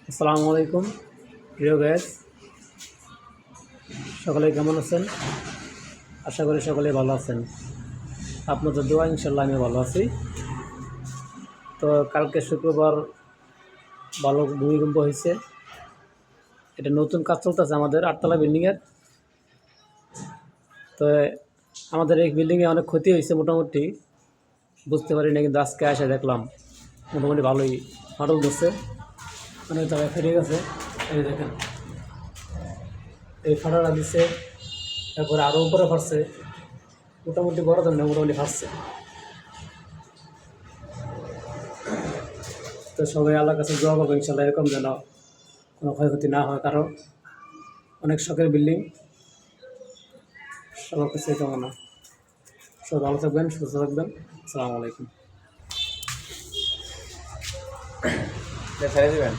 আসসালামু আলাইকুম প্রিয় গ্যাস, সকলে কেমন আছেন? আশা করি সকলে ভালো আছেন। আপনাদের দোয়া ইনশাল্লাহ আমি ভালো আছি। তো কালকে শুক্রবার ভালো ভূমিকম্প হয়েছে। এটা নতুন কাজ চলতেছে আমাদের 8তলা বিল্ডিংয়ের। তো আমাদের এই বিল্ডিংয়ে অনেক ক্ষতি হয়েছে, মোটামুটি বুঝতে পারি না, কিন্তু আজকে এসে দেখলাম মোটামুটি ভালোই ফাটল ধরছে, অনেক জায়গায় ফেটে গেছে। এই দেখেন, এই ফাটাটা দিচ্ছে, তারপরে আরও উপরে ফাটছে, মোটামুটি বড় ধরনের মোটামুটি ফাটছে। তো সবাই আল্লাহর কাছে দোয়া করবো ইনশাল্লাহ এরকম যেন কোনো ক্ষয়ক্ষতি না হয় কারো। অনেক শখের বিল্ডিং, সবার কাছে কামনা। সবাই ভালো থাকবেন, সুস্থ থাকবেন। আসসালামু আলাইকুম। ছেড়ে দিবেন।